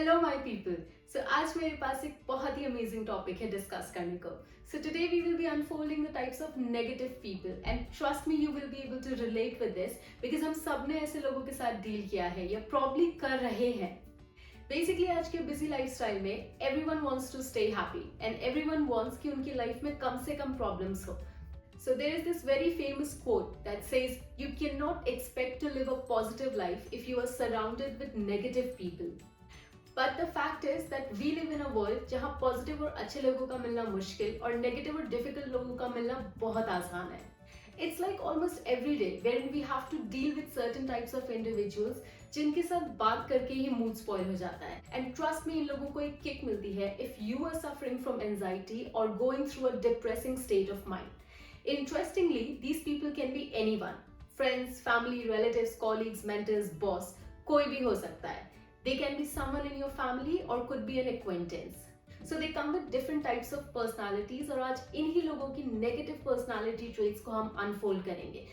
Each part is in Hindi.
Hello my people. सो आज मेरे पास एक बहुत ही अमेजिंग टॉपिक है डिस्कस करने को। So today we will be unfolding the types of negative people and trust me you will be able to relate with this because हम सब ने ऐसे लोगों के साथ डील किया है या प्रॉब्ली कर रहे हैं। बेसिकली आज के बिजी लाइफस्टाइल में everyone wants to stay happy and everyone wants कि उनकी लाइफ में कम से कम प्रॉब्लम्स हो। So there is this very famous quote that says you cannot expect to live a positive life if you are surrounded with negative people. But the fact is that we live in a world जहाँ positive और अच्छे लोगों का मिलना मुश्किल और negative और difficult लोगों का मिलना बहुत आसान है. It's like almost every day wherein we have to deal with certain types of individuals जिनके साथ बात करके ही mood spoil हो जाता है. And trust me, इन लोगों को एक kick मिलती है if you are suffering from anxiety or going through a depressing state of mind. Interestingly, these people can be anyone. Friends, family, relatives, colleagues, mentors, boss, कोई भी हो सकता है. They can be someone in your family or could be an acquaintance. So they come with different types of personalities और आज इन्हीं लोगों की negative personality traits को हम unfold करेंगे.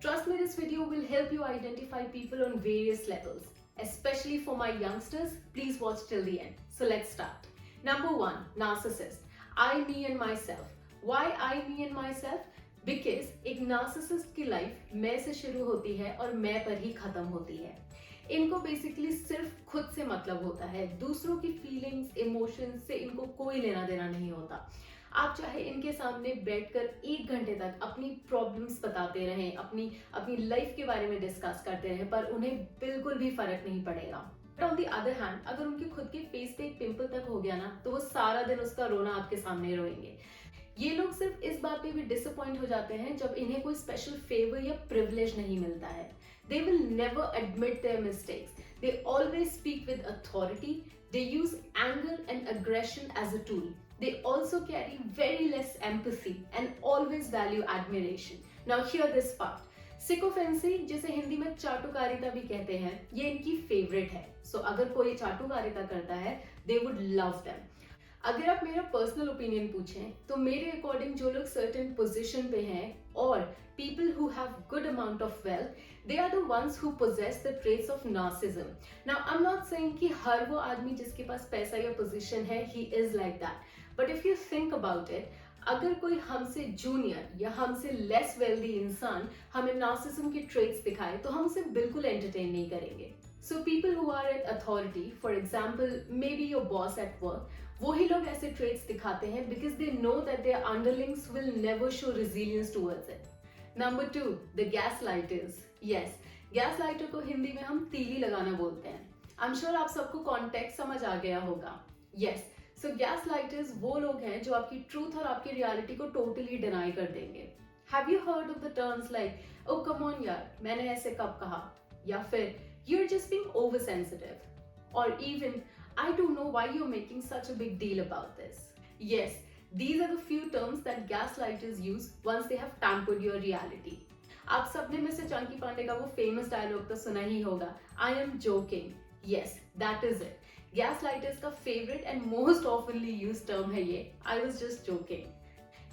Trust me, this video will help you identify people on various levels. Especially for my youngsters, please watch till the end. So let's start. Number 1, narcissist. I, me and myself. Why I, me and myself? Because एक नार्सिसिस्ट की लाइफ मैं से शुरू होती है और मैं पर ही खत्म होती है. इनको बेसिकली सिर्फ खुद से मतलब होता है, दूसरों की फीलिंग्स इमोशंस से इनको कोई लेना देना नहीं होता. आप चाहे इनके सामने बैठकर 1 घंटे तक अपनी प्रॉब्लम्स बताते रहें, अपनी लाइफ के बारे में डिस्कस करते रहें, पर उन्हें बिल्कुल भी फर्क नहीं पड़ेगा. ऑन दी अदर हैंड, अगर उनके खुद के फेस पे एक पिंपल तक हो गया ना, तो वो सारा दिन उसका रोना आपके सामने रोएंगे. ये लोग सिर्फ इस बात पे भी डिसअपॉइंट हो जाते हैं जब इन्हें कोई स्पेशल फेवर या प्रिविलेज नहीं मिलता है. They will never admit their mistakes. They always speak with authority. They use anger and aggression as a tool. They also carry very less empathy and always value admiration. Now hear this part. सिकोफेंसी, जिसे हिंदी में चाटुकारिता भी कहते हैं, ये इनकी फेवरेट है. सो अगर कोई चाटुकारिता करता है, they would love them. अगर आप मेरा पर्सनल ओपिनियन पूछें तो मेरे अकॉर्डिंग जो लोग सर्टेन पोजीशन पे हैं और people who have good amount of wealth, they are the ones who possess the traits of narcissism. Now I'm not saying कि हर वो आदमी जिसके पास पैसा या पोजीशन है he is like that. But if you think about it, अगर कोई हमसे जूनियर या हमसे लेस वेल्दी इंसान हमें नार्सिसिज्म के ट्रेट्स दिखाए तो हम उसे बिल्कुल एंटरटेन नहीं करेंगे. So people who are at authority, for example, maybe your boss at work, वही लोग ऐसे traits दिखाते हैं because they know that their underlings will never show resilience towards it. Number 2, the gaslighters. Yes, gaslighter को हिंदी में हम तीली लगाना बोलते हैं. I'm sure आप सबको context समझ आ गया होगा. Yes, so gaslighters वो लोग हैं जो आपकी truth और आपकी reality को totally deny कर देंगे. Have you heard of the terms like, oh come on यार, मैंने ऐसे कब कहा? या फिर you're just being oversensitive, or even I don't know why you're making such a big deal about this. Yes, these are the few terms that gaslighters use once they have tampered your reality. आप सबने में से चंकी पांडे का वो फेमस डायलॉग तो सुना ही होगा, I am joking. Yes, that is it. Gaslighters का favourite and most ऑफनली used term है ये, I was just joking.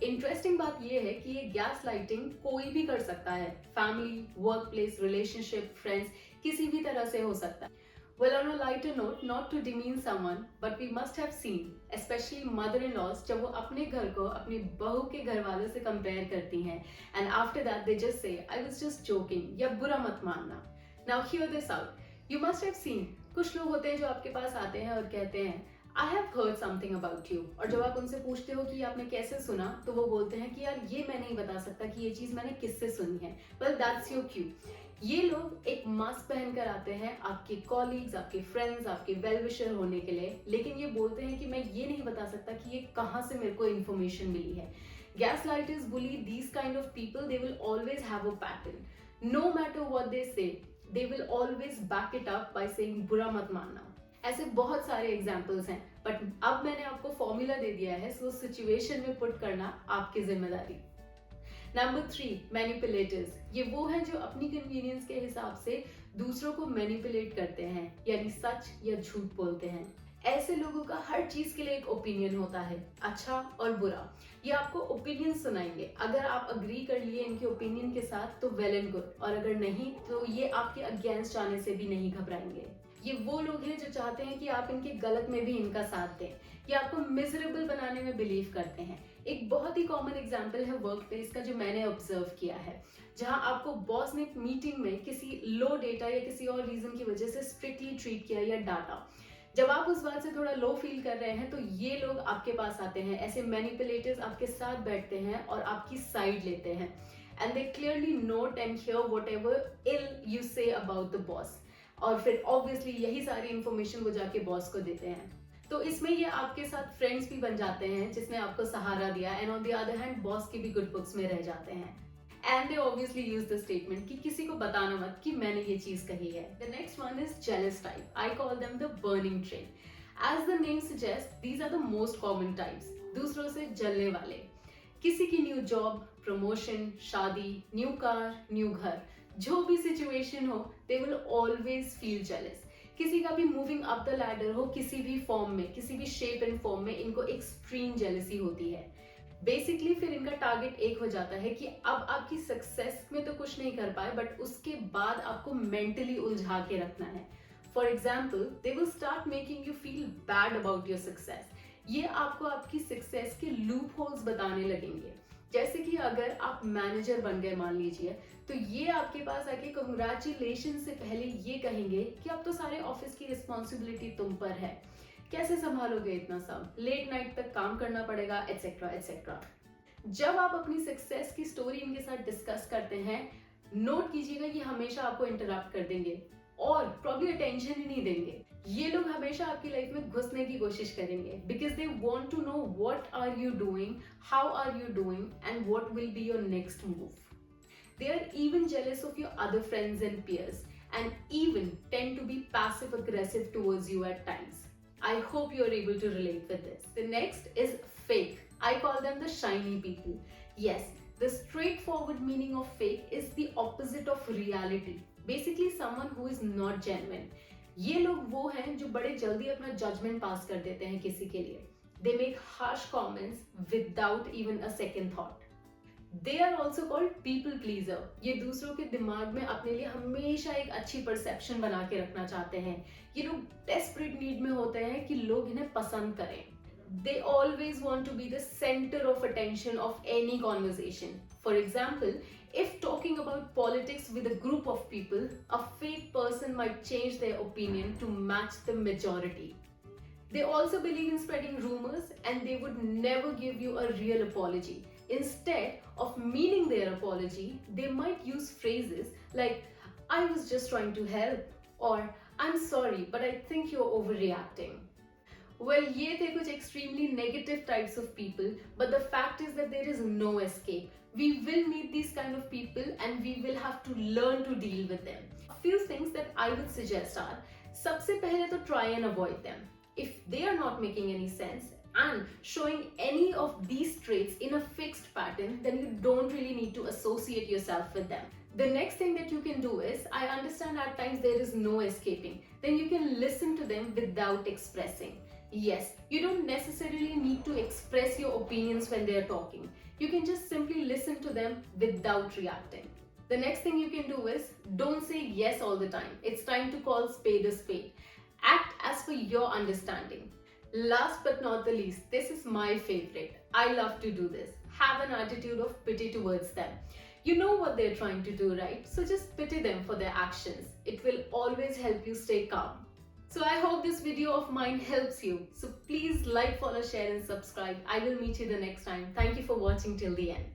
Interesting बात यह है कि ये गैस लाइटिंग कोई भी कर सकता है. Family, work place, relationship, friends, किसी भी तरह से हो सकता है. Well, on a lighter note, not to demean someone, but we must have seen, especially mother-in-laws, जब वो अपने घर को अपनी बहू के घर वालों से कंपेयर करती हैं, and after that they just say, I was just joking, या बुरा मत मानना. Now hear this out. You must have seen, कुछ लोग होते हैं जो आपके पास आते हैं और कहते हैं, I have heard something about you. और जब आप उनसे पूछते हो कि आपने कैसे सुना, तो वो बोलते हैं कि यार ये मैं नहीं बता सकता कि ये चीज मैंने किससे सुनी है. Well, that's your cue. ये लोग एक मास्क पहनकर आते हैं आपके कॉलीग्स, आपके फ्रेंड्स, आपके वेल विशर होने के लिए, लेकिन ये बोलते हैं कि मैं ये नहीं बता सकता कि ये कहाँ से मेरे को इन्फॉर्मेशन मिली है. Gaslighters bully these kind of people. They will always have a pattern. No matter what they say, they will always back it up by saying बुरा मत मानना. ऐसे बहुत सारे एग्जाम्पल्स हैं, बट अब मैंने आपको फॉर्मूला दे दिया है, सो सिचुएशन में पुट करना आपकी जिम्मेदारी. Number 3, manipulators. ये वो हैं जो अपनी कन्वीनियंस के हिसाब से दूसरों को मैनिपुलेट करते हैं, यानी सच या झूठ बोलते हैं. ऐसे लोगों का हर चीज के लिए एक ओपिनियन होता है, अच्छा और बुरा. ये आपको ओपिनियन सुनाएंगे. अगर आप अग्री कर लिए इनके ओपिनियन के साथ तो वेल एंड गुड, और अगर नहीं तो ये आपके अगेंस्ट जाने से भी नहीं घबराएंगे. ये वो लोग हैं जो चाहते हैं कि आप इनके गलत में भी इनका साथ दें, ये आपको मिजरेबल बनाने में बिलीव करते हैं। एक बहुत ही कॉमन एग्जांपल है वर्क प्लेस का जो मैंने ऑब्जर्व किया है, जहां आपको बॉस ने मीटिंग में किसी लो डेटा या किसी और रीजन की वजह से स्ट्रिक्टली ट्रीट किया या डांटा। जब आप उस बात से थोड़ा लो फील कर रहे हैं तो ये लोग आपके पास आते हैं, ऐसे मैनिपुलेटर्स आपके साथ बैठते हैं और आपकी साइड लेते हैं, and they clearly note and hear whatever ill you say about the boss, और फिर ऑब्वियसली यही सारी इंफॉर्मेशन वो जाके बॉस को देते हैं। तो इसमें ये आपके साथ फ्रेंड्स भी बन जाते हैं जिसने आपको सहारा दिया, and on the other hand boss की भी गुड बुक्स में रह जाते हैं। And they obviously use the statement कि किसी को बताना मत कि मैंने ये चीज कही है। The next one is jealous type. I call them the burning train. As the name suggest, these are the most common types. दूसरों से जलने वाले। किसी की न्यू जॉब, प्रमोशन, शादी, न्यू कार, न्यू घर, जो भी सिचुएशन हो, they will always feel jealous. किसी का भी मूविंग अप द लैडर हो, किसी भी फॉर्म में, किसी भी शेप एंड फॉर्म में, इनको एक्सट्रीम जेलसी होती है। बेसिकली फिर इनका टारगेट एक हो जाता है कि अब आपकी सक्सेस में तो कुछ नहीं कर पाए, बट उसके बाद आपको मेंटली उलझा के रखना है। For example, they will start making you feel bad about your success. ये आपको आपकी सक्सेस के लूप होल्स बताने लगेंगे। जैसे कि अगर आप मैनेजर बन गए मान लीजिए, तो ये आपके पास आके कंग्रेचुलेशन से पहले ये कहेंगे कि अब तो सारे ऑफिस की रिस्पॉन्सिबिलिटी तुम पर है, कैसे संभालोगे इतना सब, लेट नाइट तक काम करना पड़ेगा, एटसेट्रा एटसेट्रा। जब आप अपनी सक्सेस की स्टोरी इनके साथ डिस्कस करते हैं, नोट कीजिएगा ये हमेशा आपको इंटरप्ट कर देंगे और प्रॉब्ली अटेंशन ही नहीं देंगे। ये लोग हमेशा आपकी लाइफ में घुसने की कोशिश करेंगे because they want to know what are you doing, how are you doing and what will be your next move. They are even jealous of your other friends and peers, and even tend to be passive aggressive towards you at times. I hope you're able to relate with this. The next is fake. I call them the shiny people. Yes, the straightforward meaning of fake is the opposite of reality. Basically someone who is not genuine. ये लोग वो हैं जो बड़े जल्दी अपना जजमेंट पास कर देते हैं किसी के लिए. They make harsh comments without even a second thought. They are also called people pleaser. ये दूसरों के दिमाग में अपने लिए हमेशा एक अच्छी परसेप्शन बना के रखना चाहते हैं। ये लोग desperate need में होते हैं कि लोग इन्हें पसंद करें। They always want to be the center of attention of any conversation. For example, if talking about politics with a group of people, a fake person might change their opinion to match the majority. They also believe in spreading rumors, and they would never give you a real apology. Instead of meaning their apology, they might use phrases like, I was just trying to help, or I'm sorry, but I think you're overreacting. Well, ये थे कुछ extremely negative types of people, but the fact is that there is no escape. We will meet these kind of people and we will have to learn to deal with them. A few things that I would suggest are, सबसे पहले तो try and avoid them. If they are not making any sense and showing any of these traits in a fixed pattern, then you don't really need to associate yourself with them. The next thing that you can do is, I understand at times there is no escaping, then you can listen to them without expressing. Yes, you don't necessarily need to express your opinions when they are talking. You can just simply listen to them without reacting. The next thing you can do is, don't say yes all the time. It's time to call spade a spade. Act as per your understanding. Last but not the least, this is my favorite. I love to do this. Have an attitude of pity towards them. You know what they're trying to do, right? So just pity them for their actions. It will always help you stay calm. So I hope this video of mine helps you. So please like, follow, share and subscribe. I will meet you the next time. Thank you for watching till the end.